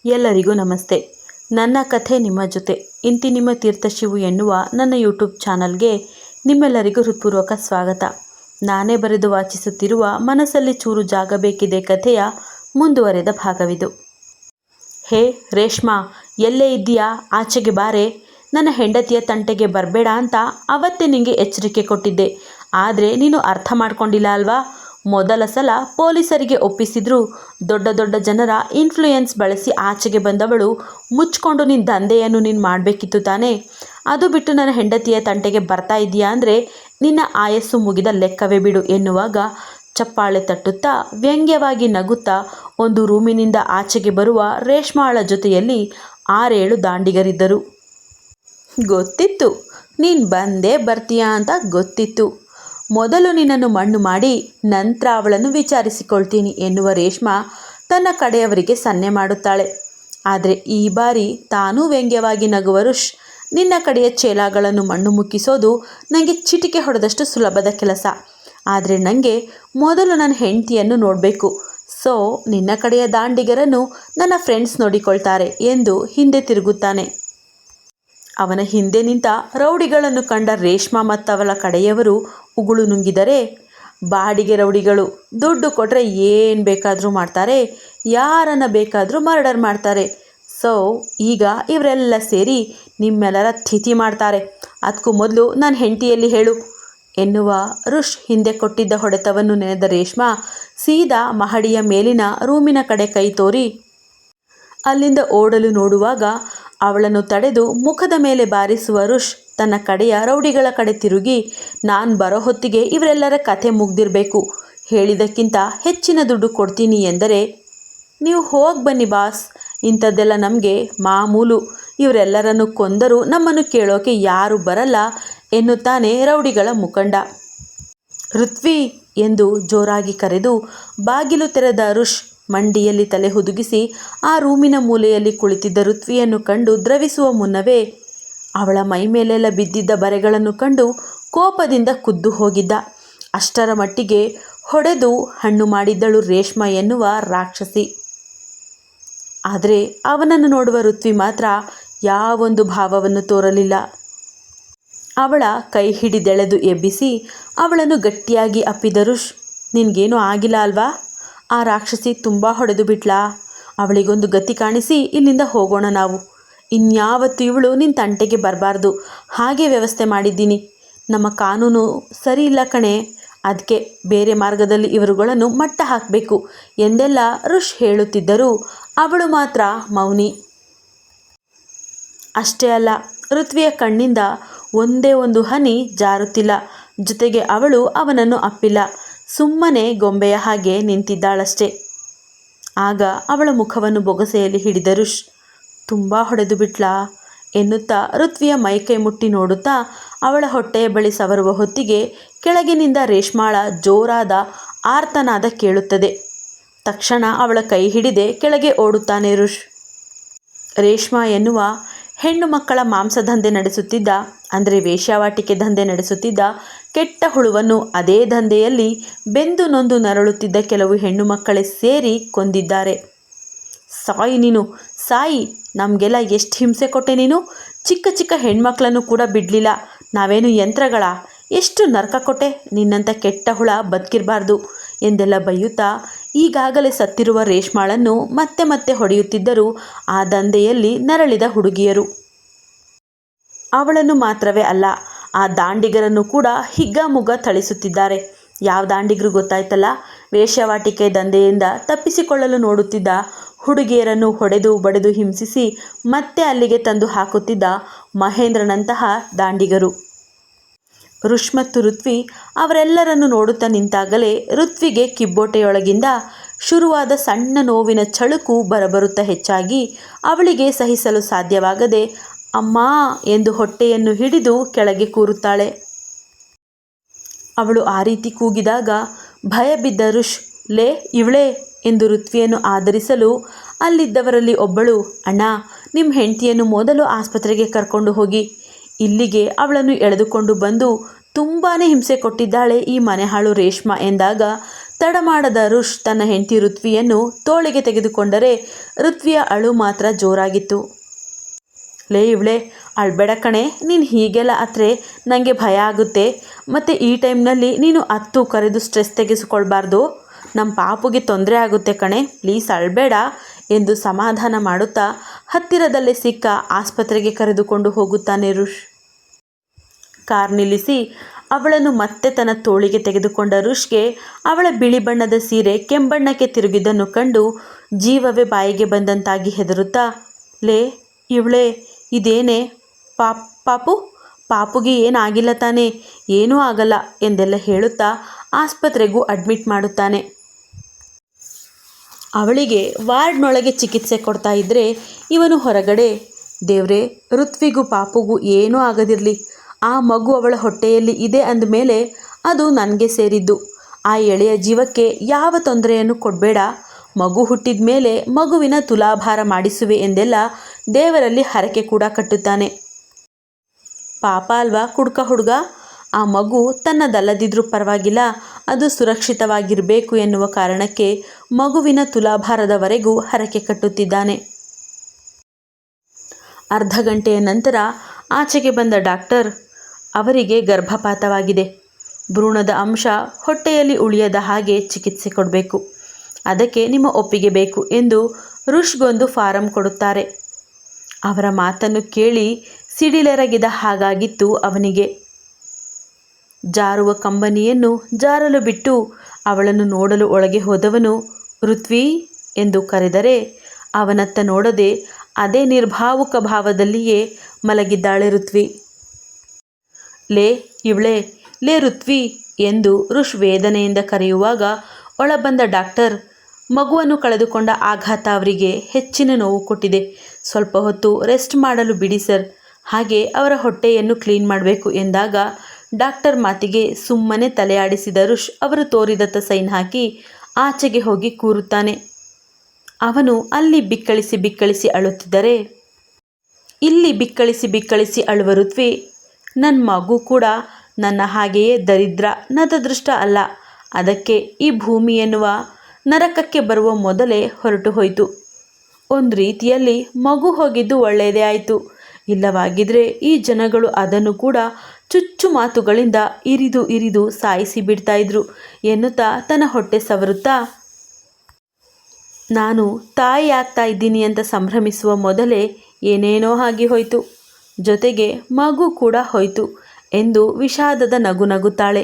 ಎಲ್ಲರಿಗೂ ನಮಸ್ತೆ. ನನ್ನ ಕಥೆ ನಿಮ್ಮ ಜೊತೆ ಇಂತಿ ನಿಮ್ಮ ತೀರ್ಥಶಿವು ಎನ್ನುವ ನನ್ನ ಯೂಟ್ಯೂಬ್ ಚಾನಲ್ಗೆ ನಿಮ್ಮೆಲ್ಲರಿಗೂ ಹೃತ್ಪೂರ್ವಕ ಸ್ವಾಗತ. ನಾನೇ ಬರೆದು ವಾಚಿಸುತ್ತಿರುವ ಮನಸ್ಸಲ್ಲಿ ಚೂರು ಜಾಗ ಬೇಕಿದೆ ಕಥೆಯ ಮುಂದುವರೆದ ಭಾಗವಿದು. ಹೇ ರೇಷ್ಮಾ, ಎಲ್ಲೇ ಇದ್ದೀಯಾ? ಆಚೆಗೆ ಬಾರೆ. ನನ್ನ ಹೆಂಡತಿಯ ತಂಟೆಗೆ ಬರಬೇಡ ಅಂತ ಅವತ್ತೇ ನಿಂಗೆ ಎಚ್ಚರಿಕೆ ಕೊಟ್ಟಿದ್ದೆ. ಆದರೆ ನೀನು ಅರ್ಥ ಮಾಡ್ಕೊಂಡಿಲ್ಲ ಅಲ್ವಾ? ಮೊದಲ ಸಲ ಪೊಲೀಸರಿಗೆ ಒಪ್ಪಿಸಿದ್ರು ದೊಡ್ಡ ದೊಡ್ಡ ಜನರ ಇನ್ಫ್ಲೂಯೆನ್ಸ್ ಬಳಸಿ ಆಚೆಗೆ ಬಂದವಳು ಮುಚ್ಕೊಂಡು ನಿನ್ನ ದಂಧೆಯನ್ನು ನೀನು ಮಾಡಬೇಕಿತ್ತು ತಾನೇ. ಅದು ಬಿಟ್ಟು ನನ್ನ ಹೆಂಡತಿಯ ತಂಟೆಗೆ ಬರ್ತಾ ಇದೆಯಾ ಅಂದರೆ ನಿನ್ನ ಆಯಸ್ಸು ಮುಗಿದ ಲೆಕ್ಕವೇ ಬಿಡು ಎನ್ನುವಾಗ ಚಪ್ಪಾಳೆ ತಟ್ಟುತ್ತಾ ವ್ಯಂಗ್ಯವಾಗಿ ನಗುತ್ತಾ ಒಂದು ರೂಮಿನಿಂದ ಆಚೆಗೆ ಬರುವ ರೇಷ್ಮಾಳ ಜೊತೆಯಲ್ಲಿ 6-7 ದಾಂಡಿಗರಿದ್ದರು. ಗೊತ್ತಿತ್ತು ನೀನು ಬಂದೇ ಬರ್ತೀಯಾ ಅಂತ ಗೊತ್ತಿತ್ತು. ಮೊದಲು ನಿನ್ನನ್ನು ಮಣ್ಣು ಮಾಡಿ ನಂತರ ಅವಳನ್ನು ವಿಚಾರಿಸಿಕೊಳ್ತೀನಿ ಎನ್ನುವ ರೇಷ್ಮಾ ತನ್ನ ಕಡೆಯವರಿಗೆ ಸನ್ನೆ ಮಾಡುತ್ತಾಳೆ. ಆದರೆ ಈ ಬಾರಿ ತಾನೂ ವ್ಯಂಗ್ಯವಾಗಿ ನಗುವ ರುಷ್, ನಿನ್ನ ಕಡೆಯ ಚೇಲಾಗಳನ್ನು ಮಣ್ಣು ಮುಕ್ಕಿಸೋದು ನನಗೆ ಚಿಟಿಕೆ ಹೊಡೆದಷ್ಟು ಸುಲಭದ ಕೆಲಸ. ಆದರೆ ನನಗೆ ಮೊದಲು ನನ್ನ ಹೆಂಡತಿಯನ್ನು ನೋಡಬೇಕು. ಸೊ ನಿನ್ನ ಕಡೆಯ ದಾಂಡಿಗರನ್ನು ನನ್ನ ಫ್ರೆಂಡ್ಸ್ ನೋಡಿಕೊಳ್ತಾರೆ ಎಂದು ಹಿಂದೆ ತಿರುಗುತ್ತಾನೆ. ಅವನ ಹಿಂದೆ ನಿಂತ ರೌಡಿಗಳನ್ನು ಕಂಡ ರೇಷ್ಮಾ ಮತ್ತವಳ ಕಡೆಯವರು ಉಗುಳು ನುಂಗಿದರೆ, ಬಾಡಿಗೆ ರೌಡಿಗಳು, ದುಡ್ಡು ಕೊಟ್ಟರೆ ಏನು ಬೇಕಾದರೂ ಮಾಡ್ತಾರೆ, ಯಾರನ್ನು ಬೇಕಾದರೂ ಮರ್ಡರ್ ಮಾಡ್ತಾರೆ. ಸೊ ಈಗ ಇವರೆಲ್ಲ ಸೇರಿ ನಿಮ್ಮೆಲ್ಲರ ತಿಥಿ ಮಾಡ್ತಾರೆ. ಅದಕ್ಕೂ ಮೊದಲು ನನ್ನ ಹೆಂಡತಿಯಲ್ಲಿ ಹೇಳು ಎನ್ನುವ ರುಷ್ ಹಿಂದೆ ಕೊಟ್ಟಿದ್ದ ಹೊಡೆತವನ್ನು ನೆನೆದ ರೇಷ್ಮಾ ಸೀದಾ ಮಹಡಿಯ ಮೇಲಿನ ರೂಮಿನ ಕಡೆ ಕೈ ತೋರಿ ಅಲ್ಲಿಂದ ಓಡಲು ನೋಡುವಾಗ ಅವಳನ್ನು ತಡೆದು ಮುಖದ ಮೇಲೆ ಬಾರಿಸುವ ರುಷ್ ತನ್ನ ಕಡೆಯ ರೌಡಿಗಳ ಕಡೆ ತಿರುಗಿ, ನಾನು ಬರೋ ಹೊತ್ತಿಗೆ ಇವರೆಲ್ಲರ ಕಥೆ ಮುಗ್ದಿರಬೇಕು, ಹೇಳಿದ್ದಕ್ಕಿಂತ ಹೆಚ್ಚಿನ ದುಡ್ಡು ಕೊಡ್ತೀನಿ ಎಂದರೆ, ನೀವು ಹೋಗಿ ಬನ್ನಿ ಬಾಸ್, ಇಂಥದ್ದೆಲ್ಲ ನಮಗೆ ಮಾಮೂಲು, ಇವರೆಲ್ಲರನ್ನು ಕೊಂದರೂ ನಮ್ಮನ್ನು ಕೇಳೋಕೆ ಯಾರೂ ಬರಲ್ಲ ಎನ್ನುತ್ತಾನೆ ರೌಡಿಗಳ ಮುಖಂಡ. ಋತ್ವಿ ಎಂದು ಜೋರಾಗಿ ಕರೆದು ಬಾಗಿಲು ತೆರೆದ ರುಷ್ ಮಂಡಿಯಲ್ಲಿ ತಲೆ ಹುದುಗಿಸಿ ಆ ರೂಮಿನ ಮೂಲೆಯಲ್ಲಿ ಕುಳಿತಿದ್ದ ಋತ್ವಿಯನ್ನು ಕಂಡು ದ್ರವಿಸುವ ಮುನ್ನವೇ ಅವಳ ಮೈ ಮೇಲೆಲ್ಲ ಬಿದ್ದಿದ್ದ ಬರೆಗಳನ್ನು ಕಂಡು ಕೋಪದಿಂದ ಕುದ್ದು ಹೋಗಿದ್ದ. ಅಷ್ಟರ ಮಟ್ಟಿಗೆ ಹೊಡೆದು ಹಣ್ಣು ಮಾಡಿದ್ದಳು ರೇಷ್ಮಾ ಎನ್ನುವ ರಾಕ್ಷಸಿ. ಆದರೆ ಅವನನ್ನು ನೋಡುವ ಋತ್ವಿ ಮಾತ್ರ ಯಾವೊಂದು ಭಾವವನ್ನು ತೋರಲಿಲ್ಲ. ಅವಳ ಕೈ ಹಿಡಿದೆಳೆದು ಎಬ್ಬಿಸಿ ಅವಳನ್ನು ಗಟ್ಟಿಯಾಗಿ ಅಪ್ಪಿದ ರುಷ್, ನಿನಗೇನೂ ಆಗಿಲ್ಲ ಅಲ್ವಾ? ಆ ರಾಕ್ಷಸಿ ತುಂಬ ಹೊಡೆದು ಬಿಟ್ಲಾ? ಅವಳಿಗೊಂದು ಗತಿ ಕಾಣಿಸಿ ಇಲ್ಲಿಂದ ಹೋಗೋಣ ನಾವು. ಇನ್ಯಾವತ್ತೂ ಇವಳು ನಿನ್ನ ತಂಟೆಗೆ ಬರಬಾರ್ದು, ಹಾಗೆ ವ್ಯವಸ್ಥೆ ಮಾಡಿದ್ದೀನಿ. ನಮ್ಮ ಕಾನೂನು ಸರಿ ಇಲ್ಲ ಕಣೆ, ಅದಕ್ಕೆ ಬೇರೆ ಮಾರ್ಗದಲ್ಲಿ ಇವರುಗಳನ್ನು ಮಟ್ಟ ಹಾಕಬೇಕು ಎಂದೆಲ್ಲ ರುಷ್ ಹೇಳುತ್ತಿದ್ದರೂ ಅವಳು ಮಾತ್ರ ಮೌನಿ. ಅಷ್ಟೇ ಅಲ್ಲ, ಋತ್ವಿಯ ಕಣ್ಣಿಂದ ಒಂದೇ ಒಂದು ಹನಿ ಜಾರುತ್ತಿಲ್ಲ. ಜೊತೆಗೆ ಅವಳು ಅವನನ್ನು ಅಪ್ಪಿಲ್ಲ, ಸುಮ್ಮನೆ ಗೊಂಬೆಯ ಹಾಗೆ ನಿಂತಿದ್ದಾಳಷ್ಟೆ. ಆಗ ಅವಳ ಮುಖವನ್ನು ಬೊಗಸೆಯಲ್ಲಿ ಹಿಡಿದ ರುಷ್, ತುಂಬ ಹೊಡೆದು ಬಿಟ್ಲಾ ಎನ್ನುತ್ತಾ ಋತ್ವಿಯ ಮೈಕೈ ಮುಟ್ಟಿ ನೋಡುತ್ತಾ ಅವಳ ಹೊಟ್ಟೆಯ ಬಳಿ ಸವರುವ ಹೊತ್ತಿಗೆ ಕೆಳಗಿನಿಂದ ರೇಷ್ಮಾಳ ಜೋರಾದ ಆರ್ತನಾದ ಕೇಳುತ್ತದೆ. ತಕ್ಷಣ ಅವಳ ಕೈ ಹಿಡಿದೆ ಕೆಳಗೆ ಓಡುತ್ತಾನೆ ರುಷ್. ರೇಷ್ಮಾ ಎನ್ನುವ ಹೆಣ್ಣು ಮಕ್ಕಳ ಮಾಂಸದಂಧೆ ನಡೆಸುತ್ತಿದ್ದ, ಅಂದರೆ ವೇಶ್ಯಾವಾಟಿಕೆ ದಂಧೆ ನಡೆಸುತ್ತಿದ್ದ ಕೆಟ್ಟ ಹುಳುವನ್ನು ಅದೇ ದಂಧೆಯಲ್ಲಿ ಬೆಂದು ನೊಂದು ನರಳುತ್ತಿದ್ದ ಕೆಲವು ಹೆಣ್ಣು ಮಕ್ಕಳೇ ಸೇರಿ ಕೊಂದಿದ್ದಾರೆ. ಸಾಯಿ ನೀನು, ಸಾಯಿ, ನಮಗೆಲ್ಲ ಎಷ್ಟು ಹಿಂಸೆ ಕೊಟ್ಟೆ ನೀನು. ಚಿಕ್ಕ ಚಿಕ್ಕ ಹೆಣ್ಮಕ್ಳನ್ನು ಕೂಡ ಬಿಡಲಿಲ್ಲ. ನಾವೇನು ಯಂತ್ರಗಳ? ಎಷ್ಟು ನರಕ ಕೊಟ್ಟೆ. ನಿನ್ನಂಥ ಕೆಟ್ಟ ಹುಳ ಬದುಕಿರಬಾರ್ದು ಎಂದೆಲ್ಲ ಬೈಯುತ್ತಾ ಈಗಾಗಲೇ ಸತ್ತಿರುವ ರೇಷ್ಮಾಳನ್ನು ಮತ್ತೆ ಮತ್ತೆ ಹೊಡೆಯುತ್ತಿದ್ದರು ಆ ದಂಧೆಯಲ್ಲಿ ನರಳಿದ ಹುಡುಗಿಯರು. ಅವಳನ್ನು ಮಾತ್ರವೇ ಅಲ್ಲ, ಆ ದಾಂಡಿಗರನ್ನು ಕೂಡ ಹಿಗ್ಗಾಮುಗ್ಗ ಥಳಿಸುತ್ತಿದ್ದಾರೆ. ಯಾವ ದಾಂಡಿಗರು ಗೊತ್ತಾಯ್ತಲ್ಲ? ವೇಶ್ಯಾವಾಟಿಕೆ ದಂಧೆಯಿಂದ ತಪ್ಪಿಸಿಕೊಳ್ಳಲು ನೋಡುತ್ತಿದ್ದ ಹುಡುಗಿಯರನ್ನು ಹೊಡೆದು ಬಡೆದು ಹಿಂಸಿಸಿ ಮತ್ತೆ ಅಲ್ಲಿಗೆ ತಂದು ಹಾಕುತ್ತಿದ್ದ ಮಹೇಂದ್ರನಂತಹ ದಾಂಡಿಗರು. ರುಷ್ ಮತ್ತು ಋತ್ವಿ ಅವರೆಲ್ಲರನ್ನು ನೋಡುತ್ತಾ ನಿಂತಾಗಲೇ ಋತ್ವಿಗೆ ಕಿಬ್ಬೊಟ್ಟೆಯೊಳಗಿಂದ ಶುರುವಾದ ಸಣ್ಣ ನೋವಿನ ಚಳುಕು ಬರಬರುತ್ತಾ ಹೆಚ್ಚಾಗಿ ಅವಳಿಗೆ ಸಹಿಸಲು ಸಾಧ್ಯವಾಗದೆ ಅಮ್ಮ ಎಂದು ಹೊಟ್ಟೆಯನ್ನು ಹಿಡಿದು ಕೆಳಗೆ ಕೂರುತ್ತಾಳೆ. ಅವಳು ಆ ರೀತಿ ಕೂಗಿದಾಗ ಭಯ ಬಿದ್ದ ರುಷ್, ಲೇ ಇವಳೇ ಎಂದು ಋತ್ವಿಯನ್ನು ಆಧರಿಸಲು ಅಲ್ಲಿದ್ದವರಲ್ಲಿ ಒಬ್ಬಳು, ಅಣ್ಣ, ನಿಮ್ಮ ಹೆಂಡತಿಯನ್ನು ಮೊದಲು ಆಸ್ಪತ್ರೆಗೆ ಕರ್ಕೊಂಡು ಹೋಗಿ, ಇಲ್ಲಿಗೆ ಅವಳನ್ನು ಎಳೆದುಕೊಂಡು ಬಂದು ತುಂಬಾ ಹಿಂಸೆ ಕೊಟ್ಟಿದ್ದಾಳೆ ಈ ಮನೆಹಾಳು ರೇಷ್ಮಾ ಎಂದಾಗ ತಡ ಮಾಡದ ಋಷ್ ತನ್ನ ಹೆಂಡತಿ ಋತ್ವಿಯನ್ನು ತೋಳಿಗೆ ತೆಗೆದುಕೊಂಡರೆ ಋತ್ವಿಯ ಅಳು ಮಾತ್ರ ಜೋರಾಗಿತ್ತು. ಲೇ ಇವಳೆ, ಅಳ್ಬೇಡ ಕಣೆ, ನೀನು ಹೀಗೆಲ್ಲ ಅತ್ರೆ ನನಗೆ ಭಯ ಆಗುತ್ತೆ. ಮತ್ತು ಈ ಟೈಮ್ನಲ್ಲಿ ನೀನು ಅತ್ತು ಕರೆದು ಸ್ಟ್ರೆಸ್ ತೆಗೆಸಿಕೊಳ್ಬಾರ್ದು. ನಮ್ಮ ಪಾಪುಗೆ ತೊಂದರೆ ಆಗುತ್ತೆ ಕಣೆ, ಪ್ಲೀಸ್ ಅಳ್ಬೇಡ ಎಂದು ಸಮಾಧಾನ ಮಾಡುತ್ತಾ ಹತ್ತಿರದಲ್ಲೇ ಸಿಕ್ಕ ಆಸ್ಪತ್ರೆಗೆ ಕರೆದುಕೊಂಡು ಹೋಗುತ್ತಾನೆ ಋಷ್. ಕಾರ್ ನಿಲ್ಲಿಸಿ ಅವಳನ್ನು ಮತ್ತೆ ತನ್ನ ತೋಳಿಗೆ ತೆಗೆದುಕೊಂಡ ಋಷ್ಗೆ ಅವಳ ಬಿಳಿ ಬಣ್ಣದ ಸೀರೆ ಕೆಂಬಣ್ಣಕ್ಕೆ ತಿರುಗಿದ್ದನ್ನು ಕಂಡು ಜೀವವೇ ಬಾಯಿಗೆ ಬಂದಂತಾಗಿ ಹೆದರುತ್ತಾ, ಲೇ ಇವಳೇ, ಇದೇನೇ ಪಾಪುಗೆ ಏನಾಗಿಲ್ಲ ತಾನೇ, ಏನೂ ಆಗಲ್ಲ ಎಂದೆಲ್ಲ ಹೇಳುತ್ತಾ ಆಸ್ಪತ್ರೆಗೂ ಅಡ್ಮಿಟ್ ಮಾಡುತ್ತಾನೆ. ಅವಳಿಗೆ ವಾರ್ಡ್ನೊಳಗೆ ಚಿಕಿತ್ಸೆ ಕೊಡ್ತಾ ಇದ್ದರೆ ಇವನು ಹೊರಗಡೆ, ದೇವ್ರೇ, ಋತ್ವಿಗೂ ಪಾಪುಗೂ ಏನೂ ಆಗದಿರಲಿ, ಆ ಮಗು ಅವಳ ಹೊಟ್ಟೆಯಲ್ಲಿ ಇದೆ ಅಂದಮೇಲೆ ಅದು ನನಗೆ ಸೇರಿದ್ದು. ಆ ಎಳೆಯ ಜೀವಕ್ಕೆ ಯಾವ ತೊಂದರೆಯನ್ನು ಕೊಡಬೇಡ. ಮಗು ಹುಟ್ಟಿದ ಮೇಲೆ ಮಗುವಿನ ತುಲಾಭಾರ ಮಾಡಿಸುವೆ ಎಂದೆಲ್ಲ ದೇವರಲ್ಲಿ ಹರಕೆ ಕೂಡ ಕಟ್ಟುತ್ತಾನೆ. ಪಾಪ ಅಲ್ವಾ ಕುಡ್ಕ ಹುಡುಗ, ಆ ಮಗು ತನ್ನದಲ್ಲದಿದ್ರೂ ಪರವಾಗಿಲ್ಲ, ಅದು ಸುರಕ್ಷಿತವಾಗಿರಬೇಕು ಎನ್ನುವ ಕಾರಣಕ್ಕೆ ಮಗುವಿನ ತುಲಾಭಾರದವರೆಗೂ ಹರಕೆ ಕಟ್ಟುತ್ತಿದ್ದಾನೆ. ಅರ್ಧ ಗಂಟೆಯ ನಂತರ ಆಚೆಗೆ ಬಂದ ಡಾಕ್ಟರ್, ಅವರಿಗೆ ಗರ್ಭಪಾತವಾಗಿದೆ, ಭ್ರೂಣದ ಅಂಶ ಹೊಟ್ಟೆಯಲ್ಲಿ ಉಳಿಯದ ಹಾಗೆ ಚಿಕಿತ್ಸೆ ಕೊಡಬೇಕು, ಅದಕ್ಕೆ ನಿಮ್ಮ ಒಪ್ಪಿಗೆ ಬೇಕು ಎಂದು ಋಷ್ಗೊಂದು ಫಾರಂ ಕೊಡುತ್ತಾರೆ. ಅವರ ಮಾತನ್ನು ಕೇಳಿ ಸಿಡಿಲೆರಗಿದ ಹಾಗಾಗಿತ್ತು ಅವನಿಗೆ. ಜಾರುವ ಕಂಬನಿಯನ್ನು ಜಾರಲು ಬಿಟ್ಟು ಅವಳನ್ನು ನೋಡಲು ಒಳಗೆ ಹೋದವನು ಋತ್ವಿ ಎಂದು ಕರೆದರೆ ಅವನತ್ತ ನೋಡದೆ ಅದೇ ನಿರ್ಭಾವುಕ ಭಾವದಲ್ಲಿಯೇ ಮಲಗಿದ್ದಾಳೆ ಋತ್ವಿ. ಲೇ ಇವಳೇ, ಲೇ ಋತ್ವಿ ಎಂದು ಋಷ್ ವೇದನೆಯಿಂದ ಕರೆಯುವಾಗ ಒಳಬಂದ ಡಾಕ್ಟರ್, ಮಗುವನ್ನು ಕಳೆದುಕೊಂಡ ಆಘಾತ ಅವರಿಗೆ ಹೆಚ್ಚಿನ ನೋವು ಕೊಟ್ಟಿದೆ, ಸ್ವಲ್ಪ ಹೊತ್ತು ರೆಸ್ಟ್ ಮಾಡಲು ಬಿಡಿ ಸರ್, ಹಾಗೆ ಅವರ ಹೊಟ್ಟೆಯನ್ನು ಕ್ಲೀನ್ ಮಾಡಬೇಕು ಎಂದಾಗ ಡಾಕ್ಟರ್ ಮಾತಿಗೆ ಸುಮ್ಮನೆ ತಲೆಯಾಡಿಸಿದ ಋಷ್ ಅವರು ತೋರಿದತ್ತ ಸೈನ್ ಹಾಕಿ ಆಚೆಗೆ ಹೋಗಿ ಕೂರುತ್ತಾನೆ. ಅವನು ಅಲ್ಲಿ ಬಿಕ್ಕಳಿಸಿ ಬಿಕ್ಕಳಿಸಿ ಅಳುತ್ತಿದ್ದರೆ ಇಲ್ಲಿ ಬಿಕ್ಕಳಿಸಿ ಬಿಕ್ಕಳಿಸಿ ಅಳುವ ಋತ್ವಿ, ನನ್ನ ಮಗು ಕೂಡ ನನ್ನ ಹಾಗೆಯೇ ದರಿದ್ರ ನತದೃಷ್ಟ ಅಲ್ಲ, ಅದಕ್ಕೆ ಈ ಭೂಮಿ ಎನ್ನುವ ನರಕಕ್ಕೆ ಬರುವ ಮೊದಲೇ ಹೊರಟು ಹೋಯಿತು. ಒಂದು ರೀತಿಯಲ್ಲಿ ಮಗು ಹೋಗಿದ್ದು ಒಳ್ಳೆಯದೇ ಆಯಿತು, ಇಲ್ಲವಾಗಿದ್ದರೆ ಈ ಜನಗಳು ಅದನ್ನು ಕೂಡ ಚುಚ್ಚು ಮಾತುಗಳಿಂದ ಇರಿದು ಇರಿದು ಸಾಯಿಸಿ ಬಿಡ್ತಾಯಿದ್ರು ಎನ್ನುತ್ತಾ ತನ್ನ ಹೊಟ್ಟೆ ಸವರುತ್ತಾ, ನಾನು ತಾಯಿ ಆಗ್ತಾ ಇದ್ದೀನಿ ಅಂತ ಸಂಭ್ರಮಿಸುವ ಮೊದಲೇ ಏನೇನೋ ಆಗಿ ಹೋಯಿತು, ಜೊತೆಗೆ ಮಗು ಕೂಡ ಹೋಯಿತು ಎಂದು ವಿಷಾದದ ನಗು ನಗುತ್ತಾಳೆ.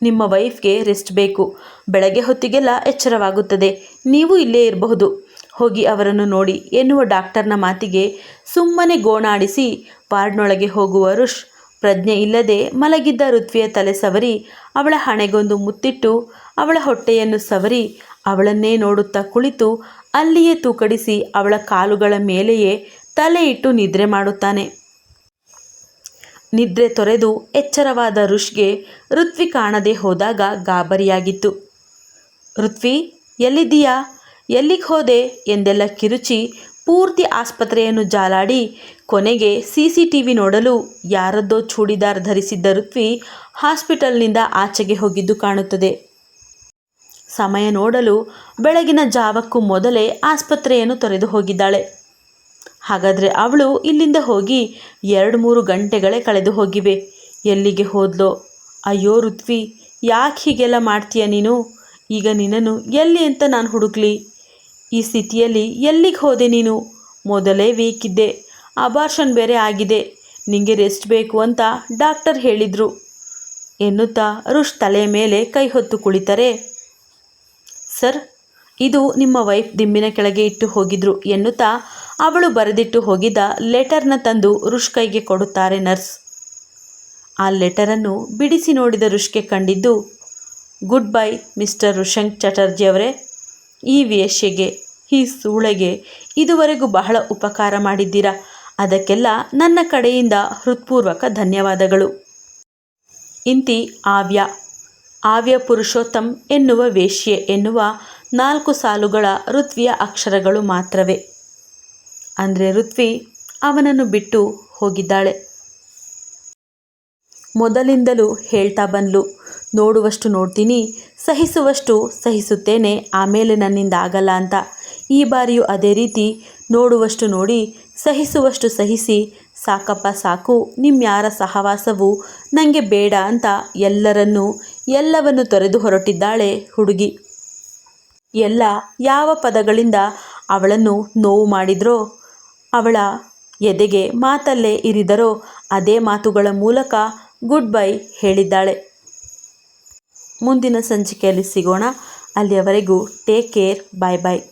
ನಿಮ್ಮ ವೈಫ್ಗೆ ರೆಸ್ಟ್ ಬೇಕು, ಬೆಳಗ್ಗೆ ಹೊತ್ತಿಗೆಲ್ಲ ಎಚ್ಚರವಾಗುತ್ತದೆ, ನೀವು ಇಲ್ಲೇ ಇರಬಹುದು, ಹೋಗಿ ಅವರನ್ನು ನೋಡಿ ಎನ್ನುವ ಡಾಕ್ಟರ್ನ ಮಾತಿಗೆ ಸುಮ್ಮನೆ ಗೋಣಾಡಿಸಿ ವಾರ್ಡ್ನೊಳಗೆ ಹೋಗುವ ಋಷ್ ಪ್ರಜ್ಞೆ ಇಲ್ಲದೆ ಮಲಗಿದ್ದ ಋತ್ವಿಯ ತಲೆ ಸವರಿ ಅವಳ ಹಣೆಗೊಂದು ಮುತ್ತಿಟ್ಟು ಅವಳ ಹೊಟ್ಟೆಯನ್ನು ಸವರಿ ಅವಳನ್ನೇ ನೋಡುತ್ತಾ ಕುಳಿತು ಅಲ್ಲಿಯೇ ತೂಕಡಿಸಿ ಅವಳ ಕಾಲುಗಳ ಮೇಲೆಯೇ ತಲೆ ಇಟ್ಟು ನಿದ್ರೆ ಮಾಡುತ್ತಾನೆ. ನಿದ್ರೆ ತೊರೆದು ಎಚ್ಚರವಾದ ಋಷ್ಗೆ ಋತ್ವಿ ಕಾಣದೆ ಹೋದಾಗ ಗಾಬರಿಯಾಗಿತ್ತು. ಋತ್ವಿ, ಎಲ್ಲಿದ್ದೀಯಾ, ಎಲ್ಲಿಗೆ ಹೋದೆ ಎಂದೆಲ್ಲ ಕಿರುಚಿ ಪೂರ್ತಿ ಆಸ್ಪತ್ರೆಯನ್ನು ಜಾಲಾಡಿ ಕೊನೆಗೆ CCTV ನೋಡಲು ಯಾರದ್ದೋ ಚೂಡಿದಾರ್ ಧರಿಸಿದ್ದ ಋತ್ವಿ ಹಾಸ್ಪಿಟಲ್ನಿಂದ ಆಚೆಗೆ ಹೋಗಿದ್ದು ಕಾಣುತ್ತದೆ. ಸಮಯ ನೋಡಲು ಬೆಳಗಿನ ಜಾವಕ್ಕೂ ಮೊದಲೇ ಆಸ್ಪತ್ರೆಯನ್ನು ತೊರೆದು ಹೋಗಿದ್ದಾಳೆ. ಹಾಗಾದರೆ ಅವಳು ಇಲ್ಲಿಂದ ಹೋಗಿ 2-3 ಗಂಟೆಗಳೇ ಕಳೆದು ಹೋಗಿವೆ. ಎಲ್ಲಿಗೆ ಹೋದ್ಲೋ? ಅಯ್ಯೋ ಋತ್ವಿ, ಯಾಕೆ ಹೀಗೆಲ್ಲ ಮಾಡ್ತೀಯ ನೀನು? ಈಗ ನಿನ್ನನ್ನು ಎಲ್ಲಿ ಅಂತ ನಾನು ಹುಡುಕ್ಲಿ? ಈ ಸ್ಥಿತಿಯಲ್ಲಿ ಎಲ್ಲಿಗೆ ಹೋದೆ ನೀನು? ಮೊದಲೇ ವೀಕ್ ಇದ್ದೆ, ಅಬಾರ್ಷನ್ ಬೇರೆ ಆಗಿದೆ, ನಿಂಗೆ ರೆಸ್ಟ್ ಬೇಕು ಅಂತ ಡಾಕ್ಟರ್ ಹೇಳಿದರು ಎನ್ನುತ್ತಾ ಋಷ್ ತಲೆಯ ಮೇಲೆ ಕೈ ಹೊತ್ತು ಕುಳಿತರೆ, ಸರ್, ಇದು ನಿಮ್ಮ ವೈಫ್ ದಿಂಬಿನ ಕೆಳಗೆ ಇಟ್ಟು ಹೋಗಿದ್ರು ಎನ್ನುತ್ತಾ ಅವಳು ಬರೆದಿಟ್ಟು ಹೋಗಿದ್ದ ಲೆಟರ್ನ ತಂದು ಋಷ್ ಕೈಗೆ ಕೊಡುತ್ತಾರೆ ನರ್ಸ್. ಆ ಲೆಟರನ್ನು ಬಿಡಿಸಿ ನೋಡಿದ ಋಷ್ಗೆ ಕಂಡಿದ್ದು, ಗುಡ್ ಬೈ ಮಿಸ್ಟರ್ ಋಷಂಕ್ ಚಟರ್ಜಿ ಅವರೇ, ಈ ವೇಶ್ಯೆಗೆ, ಈ ಸೂಳೆಗೆ ಇದುವರೆಗೂ ಬಹಳ ಉಪಕಾರ ಮಾಡಿದ್ದೀರಾ, ಅದಕ್ಕೆಲ್ಲ ನನ್ನ ಕಡೆಯಿಂದ ಹೃತ್ಪೂರ್ವಕ ಧನ್ಯವಾದಗಳು. ಇಂತಿ ಆವ್ಯ ಪುರುಷೋತ್ತಮ್ ಎನ್ನುವ ವೇಶ್ಯೆ ಎನ್ನುವ 4 ಸಾಲುಗಳ ಋತ್ವಿಯ ಅಕ್ಷರಗಳು ಮಾತ್ರವೇ. ಅಂದರೆ ಋತ್ವಿ ಅವನನ್ನು ಬಿಟ್ಟು ಹೋಗಿದ್ದಾಳೆ. ಮೊದಲಿಂದಲೂ ಹೇಳ್ತಾ ಬಂದ್ಲು, ನೋಡುವಷ್ಟು ನೋಡ್ತೀನಿ, ಸಹಿಸುವಷ್ಟು ಸಹಿಸುತ್ತೇನೆ, ಆಮೇಲೆ ನನ್ನಿಂದ ಆಗಲ್ಲ ಅಂತ. ಈ ಬಾರಿಯೂ ಅದೇ ರೀತಿ ನೋಡುವಷ್ಟು ನೋಡಿ, ಸಹಿಸುವಷ್ಟು ಸಹಿಸಿ, ಸಾಕಪ್ಪ ಸಾಕು, ನಿಮ್ಯಾರ ಸಹವಾಸವು ನನಗೆ ಬೇಡ ಅಂತ ಎಲ್ಲವನ್ನು ತೊರೆದು ಹೊರಟಿದ್ದಾಳೆ ಹುಡುಗಿ. ಯಾವ ಪದಗಳಿಂದ ಅವಳನ್ನು ನೋವು ಮಾಡಿದ್ರೋ, ಅವಳ ಎದೆಗೆ ಮಾತಲ್ಲೇ ಇರಿದರೋ ಅದೇ ಮಾತುಗಳ ಮೂಲಕ ಗುಡ್ ಬೈ ಹೇಳಿದ್ದಾಳೆ. ಮುಂದಿನ ಸಂಚಿಕೆಯಲ್ಲಿ ಸಿಗೋಣ. ಅಲ್ಲಿಯವರೆಗೂ ಟೇಕ್ ಕೇರ್. ಬಾಯ್ ಬಾಯ್.